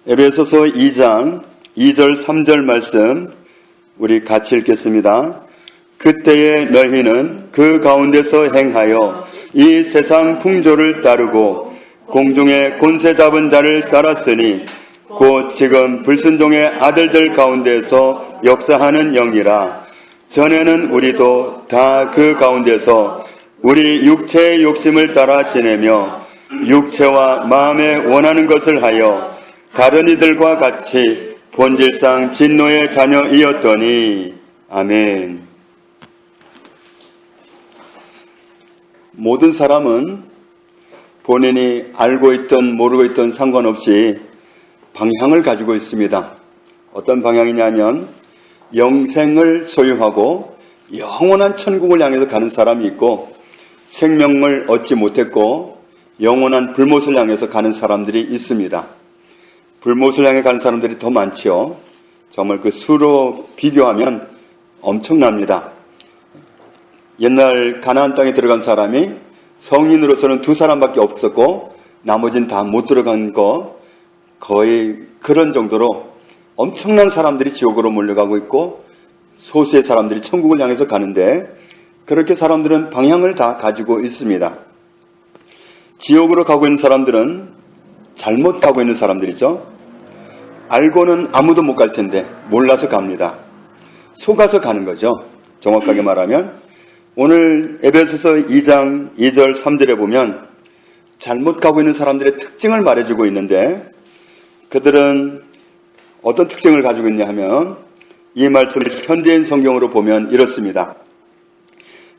에베소서 2장 2절 3절 말씀 우리 같이 읽겠습니다. 그때에 너희는 그 가운데서 행하여 이 세상 풍조를 따르고 공중의 권세 잡은 자를 따랐으니 곧 지금 불순종의 아들들 가운데서 역사하는 영이라. 전에는 우리도 다 그 가운데서 우리 육체의 욕심을 따라 지내며 육체와 마음에 원하는 것을 하여 다른 이들과 같이 본질상 진노의 자녀이었더니. 아멘. 모든 사람은 본인이 알고 있든 모르고 있든 상관없이 방향을 가지고 있습니다. 어떤 방향이냐면 영생을 소유하고 영원한 천국을 향해서 가는 사람이 있고, 생명을 얻지 못했고 영원한 불못을 향해서 가는 사람들이 있습니다. 불못을 향해 가는 사람들이 더 많지요. 정말 그 수로 비교하면 엄청납니다. 옛날 가나안 땅에 들어간 사람이 성인으로서는 2사람밖에 없었고 나머지는 다 못 들어간 거, 거의 그런 정도로 엄청난 사람들이 지옥으로 몰려가고 있고 소수의 사람들이 천국을 향해서 가는데, 그렇게 사람들은 방향을 다 가지고 있습니다. 지옥으로 가고 있는 사람들은 잘못 가고 있는 사람들이죠. 알고는 아무도 못 갈 텐데 몰라서 갑니다. 속아서 가는 거죠. 정확하게 말하면 오늘 에베소서 2장 2절 3절에 보면 잘못 가고 있는 사람들의 특징을 말해주고 있는데, 그들은 어떤 특징을 가지고 있냐 하면 이 말씀을 현대인 성경으로 보면 이렇습니다.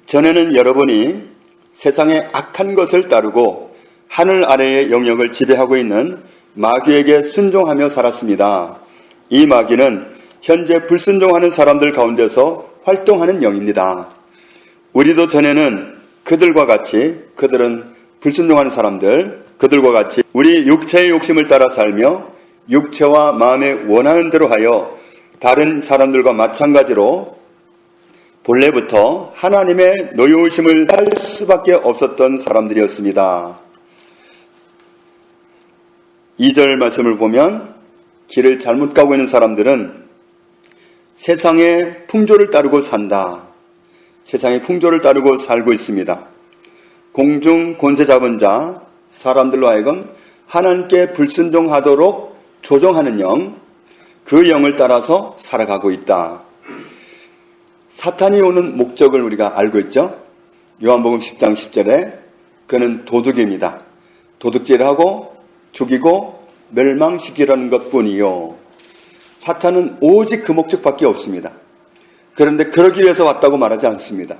전에는 여러분이 세상의 악한 것을 따르고 하늘 아래의 영역을 지배하고 있는 마귀에게 순종하며 살았습니다. 이 마귀는 현재 불순종하는 사람들 가운데서 활동하는 영입니다. 우리도 전에는 그들과 같이, 그들은 불순종하는 사람들, 그들과 같이 우리 육체의 욕심을 따라 살며 육체와 마음에 원하는 대로 하여 다른 사람들과 마찬가지로 본래부터 하나님의 노여우심을 할 수밖에 없었던 사람들이었습니다. 2절 말씀을 보면 길을 잘못 가고 있는 사람들은 세상의 풍조를 따르고 산다. 세상의 풍조를 따르고 살고 있습니다. 공중 권세 잡은 자, 사람들로 하여금 하나님께 불순종하도록 조종하는 영, 그 영을 따라서 살아가고 있다. 사탄이 오는 목적을 우리가 알고 있죠. 요한복음 10장 10절에 그는 도둑입니다. 도둑질하고 죽이고 멸망시키려는 것뿐이요. 사탄은 오직 그 목적밖에 없습니다. 그런데 그러기 위해서 왔다고 말하지 않습니다.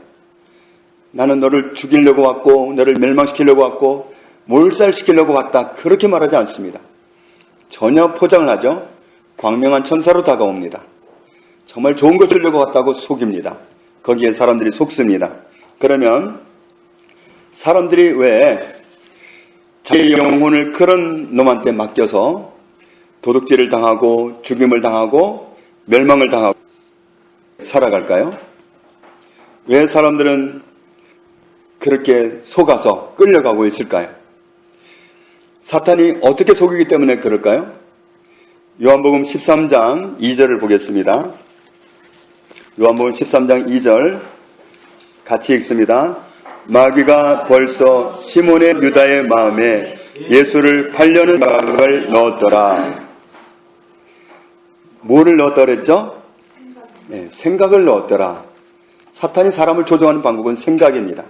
나는 너를 죽이려고 왔고 너를 멸망시키려고 왔고 몰살시키려고 왔다, 그렇게 말하지 않습니다. 전혀 포장을 하죠. 광명한 천사로 다가옵니다. 정말 좋은 걸 주려고 왔다고 속입니다. 거기에 사람들이 속습니다. 그러면 사람들이 왜 자기의 영혼을 그런 놈한테 맡겨서 도둑질을 당하고 죽임을 당하고 멸망을 당하고 살아갈까요? 왜 사람들은 그렇게 속아서 끌려가고 있을까요? 사탄이 어떻게 속이기 때문에 그럴까요? 요한복음 13장 2절을 보겠습니다. 요한복음 13장 2절 같이 읽습니다. 마귀가 벌써 시몬의 유다의 마음에 예수를 팔려는 생각을 넣었더라. 뭐를 넣었더라 했죠? 생각을 넣었더라. 사탄이 사람을 조종하는 방법은 생각입니다.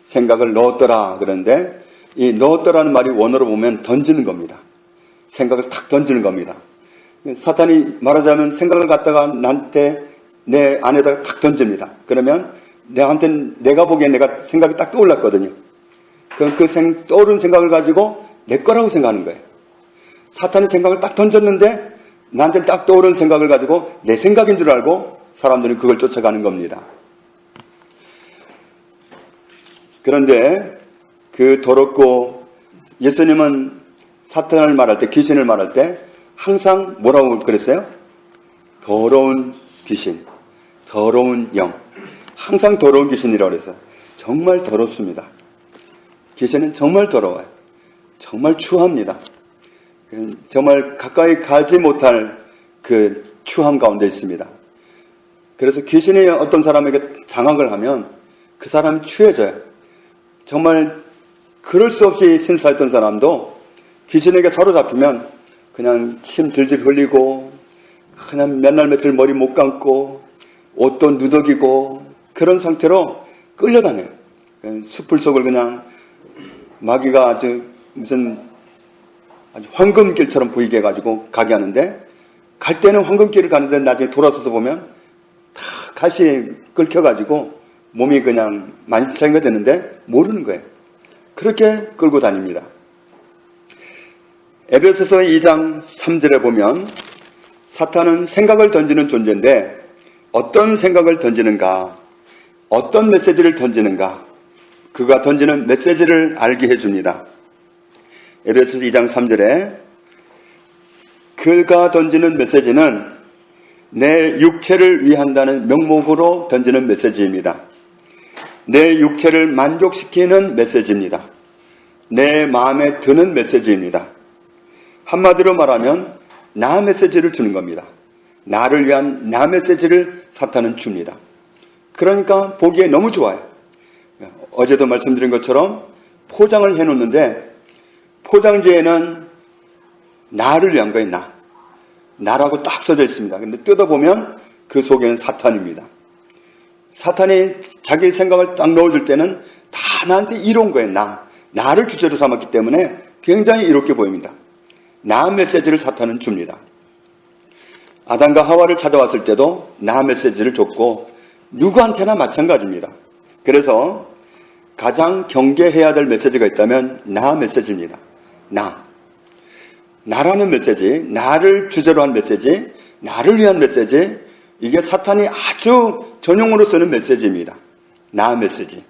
생각을 넣었더라. 그런데 이 넣었더라는 말이 원어로 보면 던지는 겁니다. 생각을 탁 던지는 겁니다. 사탄이 말하자면 생각을 갖다가 나한테, 내 안에다가 탁 던집니다. 그러면 내가 보기엔 내가 생각이 딱 떠올랐거든요. 그럼 그 떠오른 생각을 가지고 내 거라고 생각하는 거예요. 사탄이 생각을 딱 던졌는데 나한테 딱 떠오른 생각을 가지고 내 생각인 줄 알고 사람들은 그걸 쫓아가는 겁니다. 그런데 그 더럽고, 예수님은 사탄을 말할 때, 귀신을 말할 때 항상 뭐라고 그랬어요? 더러운 귀신, 더러운 영. 항상 더러운 귀신이라고 그랬어요. 정말 더럽습니다. 귀신은 정말 더러워요. 정말 추합니다. 정말 가까이 가지 못할 그 추함 가운데 있습니다. 그래서 귀신이 어떤 사람에게 장악을 하면 그 사람이 취해져요. 정말 그럴 수 없이 신사했던 사람도 귀신에게 사로잡히면 그냥 침 질질 흘리고 그냥 몇 날 며칠 머리 못 감고 옷도 누더기고 그런 상태로 끌려다녀요. 숲을 속을 그냥 마귀가 아주 황금길처럼 보이게 해가지고 가게 하는데, 갈 때는 황금길을 가는데 나중에 돌아서서 보면 다 가시에 긁혀가지고 몸이 그냥 만신창이가 되는데 모르는 거예요. 그렇게 끌고 다닙니다. 에베소서 2장 3절에 보면 사탄은 생각을 던지는 존재인데 어떤 생각을 던지는가, 어떤 메시지를 던지는가, 그가 던지는 메시지를 알게 해줍니다. 에베소서 2장 3절에 그가 던지는 메시지는 내 육체를 위한다는 명목으로 던지는 메시지입니다. 내 육체를 만족시키는 메시지입니다. 내 마음에 드는 메시지입니다. 한마디로 말하면 나 메시지를 주는 겁니다. 나를 위한 나 메시지를 사탄은 줍니다. 그러니까 보기에 너무 좋아요. 어제도 말씀드린 것처럼 포장을 해놓는데 포장지에는 나를 위한 거예요. 나라고 딱 써져 있습니다. 근데 뜯어보면 그 속에는 사탄입니다. 사탄이 자기 생각을 딱 넣어줄 때는 다 나한테 이로운 거예요. 나를 주제로 삼았기 때문에 굉장히 이롭게 보입니다. 나 메시지를 사탄은 줍니다. 아담과 하와를 찾아왔을 때도 나 메시지를 줬고 누구한테나 마찬가지입니다. 그래서 가장 경계해야 될 메시지가 있다면 나 메시지입니다. 나라는 메시지, 나를 주제로 한 메시지, 나를 위한 메시지, 이게 사탄이 아주 전용으로 쓰는 메시지입니다. 나 메시지.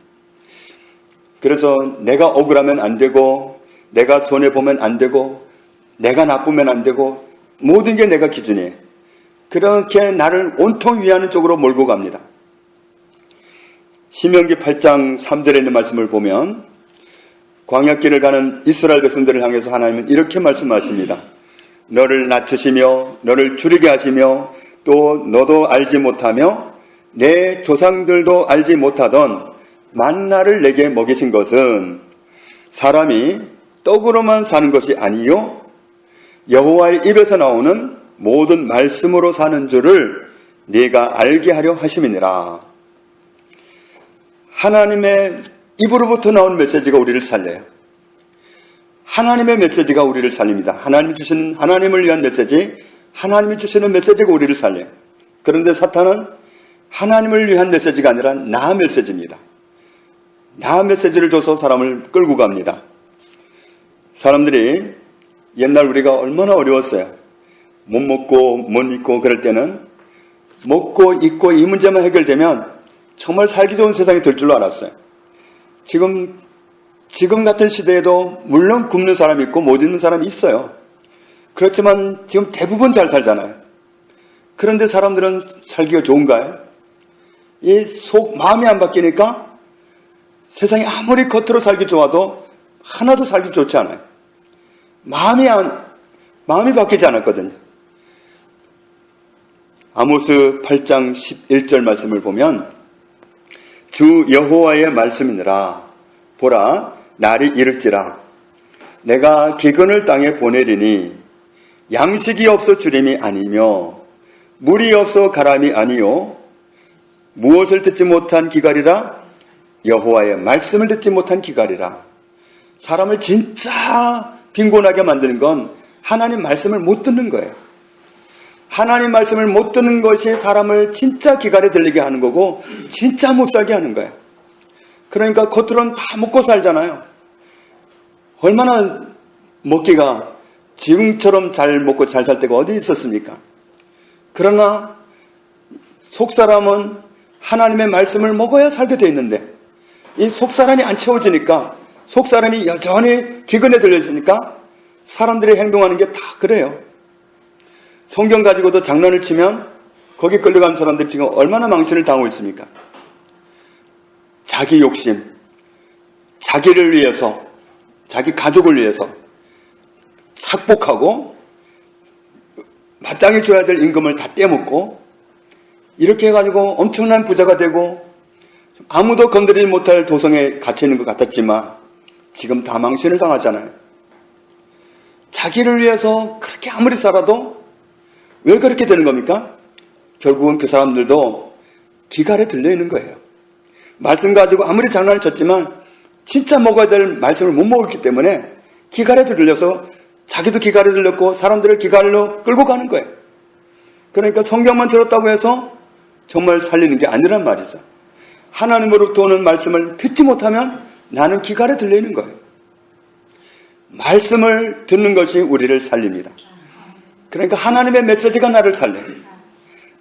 그래서 내가 억울하면 안 되고, 내가 손해보면 안 되고, 내가 나쁘면 안 되고, 모든 게 내가 기준이에요. 그렇게 나를 온통 위하는 쪽으로 몰고 갑니다. 신명기 8장 3절에 있는 말씀을 보면 광야길을 가는 이스라엘 백성들을 향해서 하나님은 이렇게 말씀하십니다. 너를 낮추시며 너를 줄이게 하시며 또 너도 알지 못하며 내 조상들도 알지 못하던 만나를 내게 먹이신 것은 사람이 떡으로만 사는 것이 아니요 여호와의 입에서 나오는 모든 말씀으로 사는 줄을 네가 알게 하려 하심이니라. 하나님의 입으로부터 나온 메시지가 우리를 살려요. 하나님의 메시지가 우리를 살립니다. 하나님을 위한 메시지, 하나님이 주시는 메시지가 우리를 살려요. 그런데 사탄은 하나님을 위한 메시지가 아니라 나 메시지입니다. 나 메시지를 줘서 사람을 끌고 갑니다. 사람들이 옛날 우리가 얼마나 어려웠어요. 못 먹고 못 입고 그럴 때는 먹고 입고 이 문제만 해결되면 정말 살기 좋은 세상이 될 줄로 알았어요. 지금 같은 시대에도 물론 굶는 사람이 있고 못 입는 사람이 있어요. 그렇지만 지금 대부분 잘 살잖아요. 그런데 사람들은 살기가 좋은가요? 이 속 마음이 안 바뀌니까 세상이 아무리 겉으로 살기 좋아도 하나도 살기 좋지 않아요. 마음이 바뀌지 않았거든요. 아모스 8장 11절 말씀을 보면 주 여호와의 말씀이니라. 보라, 날이 이를지라. 내가 기근을 땅에 보내리니 양식이 없어 주림이 아니며 물이 없어 가람이 아니요 무엇을 듣지 못한 기갈이라? 여호와의 말씀을 듣지 못한 기갈이라. 사람을 진짜 빈곤하게 만드는 건 하나님 말씀을 못 듣는 거예요. 하나님 말씀을 못 듣는 것이 사람을 진짜 기갈에 들리게 하는 거고 진짜 못 살게 하는 거예요. 그러니까 겉으로는 다 먹고 살잖아요. 얼마나 먹기가 지금처럼 잘 먹고 잘 살 때가 어디 있었습니까? 그러나 속사람은 하나님의 말씀을 먹어야 살게 돼 있는데 이 속사람이 안 채워지니까 속사람이 여전히 기근에 들려 있으니까 사람들이 행동하는 게 다 그래요. 성경 가지고도 장난을 치면 거기 끌려간 사람들이 지금 얼마나 망신을 당하고 있습니까? 자기 욕심, 자기를 위해서, 자기 가족을 위해서 착복하고 마땅히 줘야 될 임금을 다 떼먹고 이렇게 해가지고 엄청난 부자가 되고 아무도 건드리지 못할 도성에 갇혀 있는 것 같았지만 지금 다 망신을 당하잖아요. 자기를 위해서 그렇게 아무리 살아도 왜 그렇게 되는 겁니까? 결국은 그 사람들도 기갈에 들려 있는 거예요. 말씀 가지고 아무리 장난을 쳤지만 진짜 먹어야 될 말씀을 못 먹었기 때문에 기갈에 들려서 자기도 기갈에 들렸고 사람들을 기갈로 끌고 가는 거예요. 그러니까 성경만 들었다고 해서 정말 살리는 게 아니란 말이죠. 하나님으로부터 오는 말씀을 듣지 못하면 나는 기갈에 들려 있는 거예요. 말씀을 듣는 것이 우리를 살립니다. 그러니까 하나님의 메시지가 나를 살려요.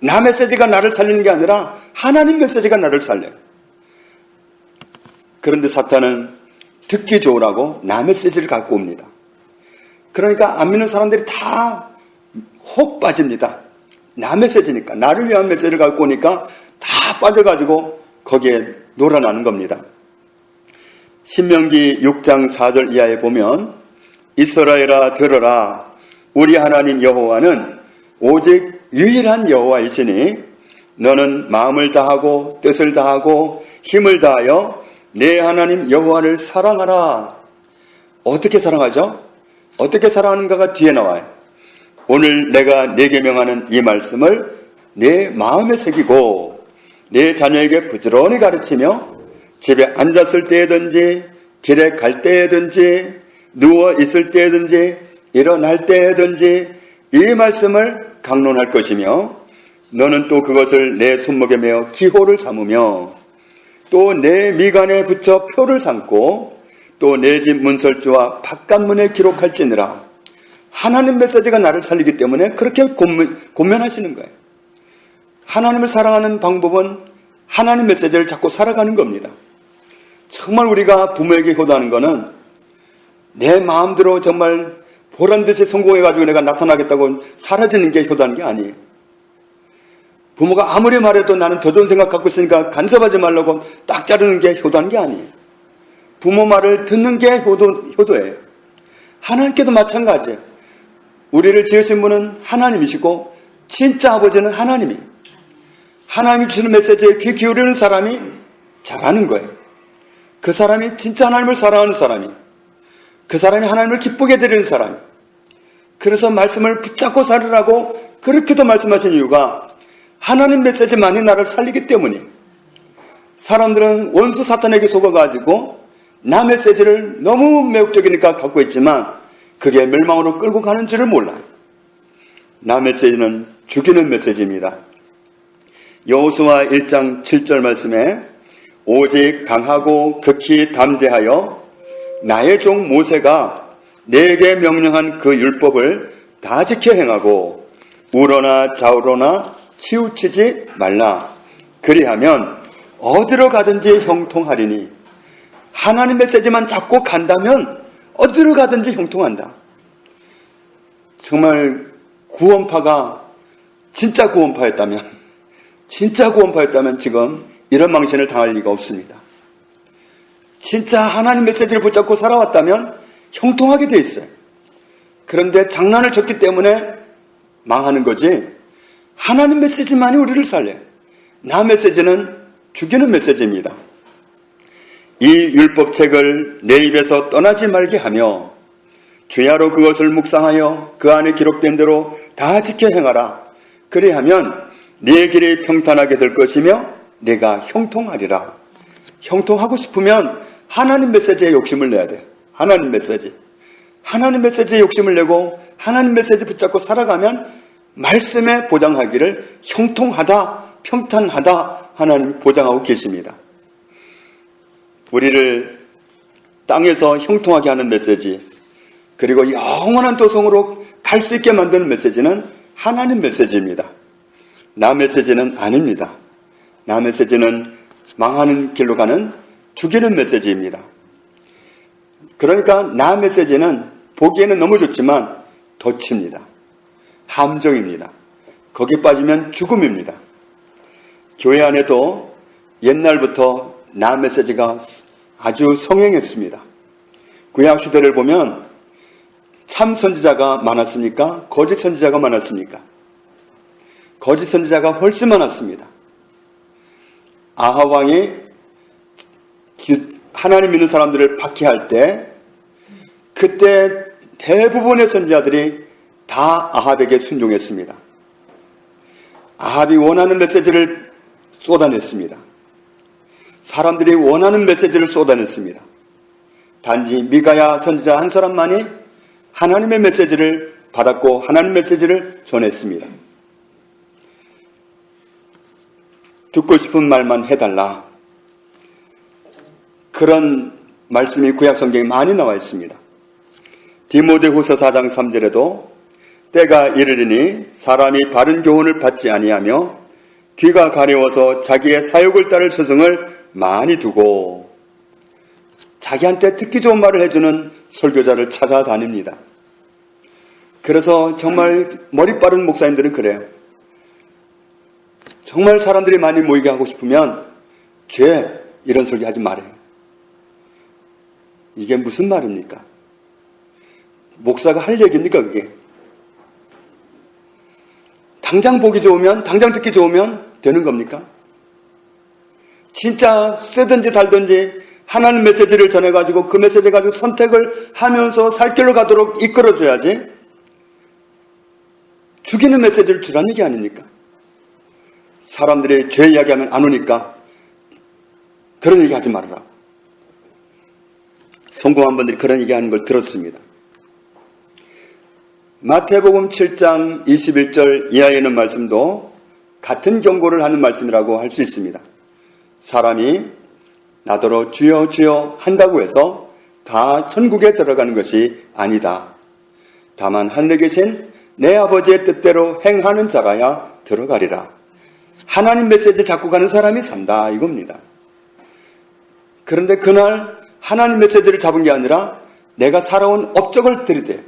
나 메시지가 나를 살리는 게 아니라 하나님 메시지가 나를 살려요. 그런데 사탄은 듣기 좋으라고 나 메시지를 갖고 옵니다. 그러니까 안 믿는 사람들이 다 혹 빠집니다. 나 메시지니까, 나를 위한 메시지를 갖고 오니까 다 빠져가지고 거기에 놀아나는 겁니다. 신명기 6장 4절 이하에 보면 이스라엘아 들어라, 우리 하나님 여호와는 오직 유일한 여호와이시니 너는 마음을 다하고 뜻을 다하고 힘을 다하여 내 하나님 여호와를 사랑하라. 어떻게 사랑하죠? 어떻게 사랑하는가가 뒤에 나와요. 오늘 내가 내게 명하는 이 말씀을 내 마음에 새기고 내 자녀에게 부지런히 가르치며 집에 앉았을 때든지 길에 갈 때든지 누워 있을 때든지 일어날 때든지 이 말씀을 강론할 것이며 너는 또 그것을 내 손목에 메어 기호를 삼으며 또 내 미간에 붙여 표를 삼고 또 내 집 문설주와 바깥문에 기록할지니라. 하나님 메시지가 나를 살리기 때문에 그렇게 권면하시는 거예요. 하나님을 사랑하는 방법은 하나님 메시지를 잡고 살아가는 겁니다. 정말 우리가 부모에게 효도하는 거는 내 마음대로 정말 보란듯이 성공해가지고 내가 나타나겠다고 사라지는 게 효도하는 게 아니에요. 부모가 아무리 말해도 나는 더 좋은 생각 갖고 있으니까 간섭하지 말라고 딱 자르는 게 효도하는 게 아니에요. 부모 말을 듣는 게 효도예요. 하나님께도 마찬가지예요. 우리를 지으신 분은 하나님이시고 진짜 아버지는 하나님이에요. 하나님이 주시는 메시지에 귀 기울이는 사람이 잘하는 거예요. 그 사람이 진짜 하나님을 사랑하는 사람이, 그 사람이 하나님을 기쁘게 드리는 사람이. 그래서 말씀을 붙잡고 살으라고 그렇게도 말씀하신 이유가 하나님 메시지만이 나를 살리기 때문이에요. 사람들은 원수 사탄에게 속아가지고 나 메시지를 너무 매혹적이니까 갖고 있지만 그게 멸망으로 끌고 가는 줄을 몰라요. 나 메시지는 죽이는 메시지입니다. 여호수아 1장 7절 말씀에 오직 강하고 극히 담대하여 나의 종 모세가 내게 명령한 그 율법을 다 지켜 행하고 우러나 좌우로나 치우치지 말라. 그리하면 어디로 가든지 형통하리니. 하나님 메시지만 잡고 간다면 어디로 가든지 형통한다. 정말 구원파가 진짜 구원파였다면 지금 이런 망신을 당할 리가 없습니다. 진짜 하나님 메시지를 붙잡고 살아왔다면 형통하게 돼 있어요. 그런데 장난을 쳤기 때문에 망하는 거지 하나님 메시지만이 우리를 살려요. 나 메시지는 죽이는 메시지입니다. 이 율법책을 내 입에서 떠나지 말게 하며 주야로 그것을 묵상하여 그 안에 기록된 대로 다 지켜 행하라. 그리하면 네 길이 평탄하게 될 것이며 네가 형통하리라. 형통하고 싶으면 하나님 메시지에 욕심을 내야 돼. 하나님 메시지에 욕심을 내고 하나님 메시지 붙잡고 살아가면 말씀에 보장하기를 형통하다, 평탄하다 하나님 보장하고 계십니다. 우리를 땅에서 형통하게 하는 메시지, 그리고 영원한 도성으로 갈 수 있게 만드는 메시지는 하나님 메시지입니다. 나 메시지는 아닙니다. 나 메시지는 망하는 길로 가는 죽이는 메시지입니다. 그러니까 나 메시지는 보기에는 너무 좋지만 덫입니다. 함정입니다. 거기 빠지면 죽음입니다. 교회 안에도 옛날부터 나 메시지가 아주 성행했습니다. 구약 시대를 보면 참 선지자가 많았습니까? 거짓 선지자가 많았습니까? 거짓 선지자가 훨씬 많았습니다. 아합 왕이 하나님 믿는 사람들을 박해할 때 그때 대부분의 선지자들이 다 아합에게 순종했습니다. 아합이 원하는 메시지를 쏟아냈습니다. 사람들이 원하는 메시지를 쏟아냈습니다. 단지 미가야 선지자 한 사람만이 하나님의 메시지를 받았고 하나님 메시지를 전했습니다. 듣고 싶은 말만 해달라. 그런 말씀이 구약성경에 많이 나와 있습니다. 디모데후서 4장 3절에도 때가 이르리니 사람이 바른 교훈을 받지 아니하며 귀가 가려워서 자기의 사욕을 따를 스승을 많이 두고 자기한테 듣기 좋은 말을 해주는 설교자를 찾아다닙니다. 그래서 정말 머리 빠른 목사님들은 그래요. 정말 사람들이 많이 모이게 하고 싶으면 죄 이런 소리 하지 말아요. 이게 무슨 말입니까? 목사가 할 얘기입니까 그게? 당장 보기 좋으면, 당장 듣기 좋으면 되는 겁니까? 진짜 쓰든지 달든지 하나님 메시지를 전해가지고 그 메시지 가지고 선택을 하면서 살 길로 가도록 이끌어줘야지 죽이는 메시지를 주라는 얘기 아닙니까? 사람들이 죄 이야기하면 안 오니까 그런 얘기 하지 말아라. 성공한 분들이 그런 얘기하는 걸 들었습니다. 마태복음 7장 21절 이하에 있는 말씀도 같은 경고를 하는 말씀이라고 할 수 있습니다. 사람이 나더러 주여 주여 한다고 해서 다 천국에 들어가는 것이 아니다. 다만 하늘에 계신 내 아버지의 뜻대로 행하는 자가야 들어가리라. 하나님 메시지 잡고 가는 사람이 산다 이겁니다. 그런데 그날 하나님 메시지를 잡은 게 아니라 내가 살아온 업적을 들이대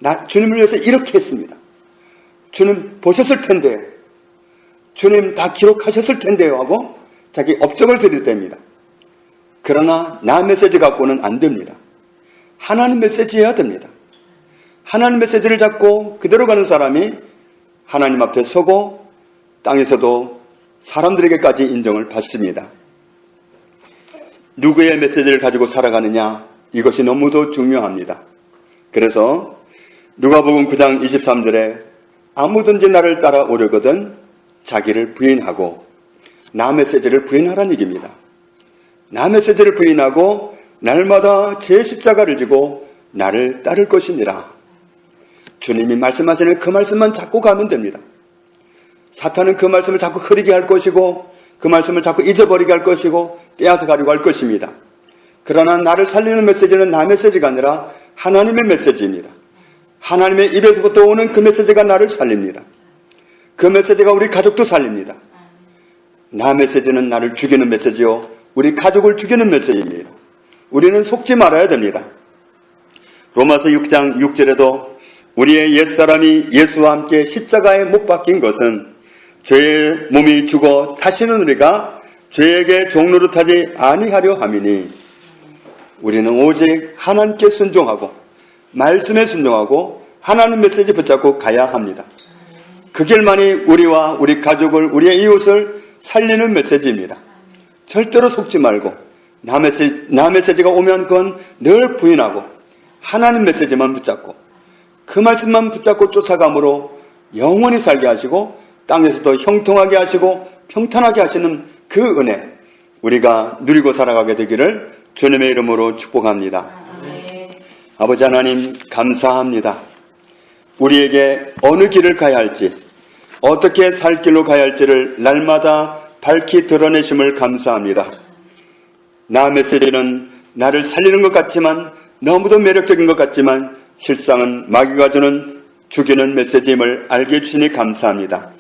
나 주님을 위해서 이렇게 했습니다. 주님 보셨을 텐데요. 주님 다 기록하셨을 텐데요 하고 자기 업적을 들이댑니다. 그러나 나 메시지 갖고는 안 됩니다. 하나님 메시지여야 됩니다. 하나님 메시지를 잡고 그대로 가는 사람이 하나님 앞에 서고 땅에서도 사람들에게까지 인정을 받습니다. 누구의 메시지를 가지고 살아가느냐 이것이 너무도 중요합니다. 그래서 누가복음 9장 23절에 아무든지 나를 따라오려거든 자기를 부인하고 나 메시지를 부인하라는 얘기입니다. 나 메시지를 부인하고 날마다 제 십자가를 지고 나를 따를 것이니라. 주님이 말씀하시는 그 말씀만 잡고 가면 됩니다. 사탄은 그 말씀을 자꾸 흐리게 할 것이고 그 말씀을 자꾸 잊어버리게 할 것이고 빼앗아 가려고 할 것입니다. 그러나 나를 살리는 메시지는 나 메시지가 아니라 하나님의 메시지입니다. 하나님의 입에서부터 오는 그 메시지가 나를 살립니다. 그 메시지가 우리 가족도 살립니다. 나 메시지는 나를 죽이는 메시지요 우리 가족을 죽이는 메시지입니다. 우리는 속지 말아야 됩니다. 로마서 6장 6절에도 우리의 옛사람이 예수와 함께 십자가에 못 박힌 것은 죄의 몸이 죽어 다시는 우리가 죄에게 종노릇하지 아니하려 함이니 우리는 오직 하나님께 순종하고 말씀에 순종하고 하나님 메시지 붙잡고 가야 합니다. 그 길만이 우리와 우리 가족을 우리의 이웃을 살리는 메시지입니다. 절대로 속지 말고 나 메시지가 오면 그건 늘 부인하고 하나님 메시지만 붙잡고 그 말씀만 붙잡고 쫓아감으로 영원히 살게 하시고 땅에서도 형통하게 하시고 평탄하게 하시는 그 은혜 우리가 누리고 살아가게 되기를 주님의 이름으로 축복합니다. 아버지 하나님 감사합니다. 우리에게 어느 길을 가야 할지 어떻게 살 길로 가야 할지를 날마다 밝히 드러내심을 감사합니다. 나 메시지는 나를 살리는 것 같지만 너무도 매력적인 것 같지만 실상은 마귀가 주는 죽이는 메시지임을 알게 해주시니 감사합니다.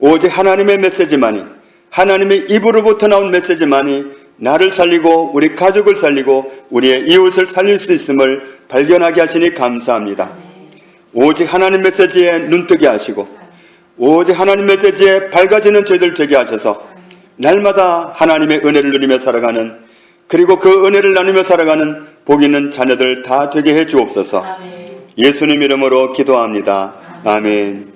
오직 하나님의 메시지만이 하나님의 입으로부터 나온 메시지만이 나를 살리고 우리 가족을 살리고 우리의 이웃을 살릴 수 있음을 발견하게 하시니 감사합니다. 오직 하나님 메시지에 눈뜨게 하시고 오직 하나님 메시지에 밝아지는 저희들 되게 하셔서 날마다 하나님의 은혜를 누리며 살아가는 그리고 그 은혜를 나누며 살아가는 복 있는 자녀들 다 되게 해 주옵소서. 예수님 이름으로 기도합니다. 아멘.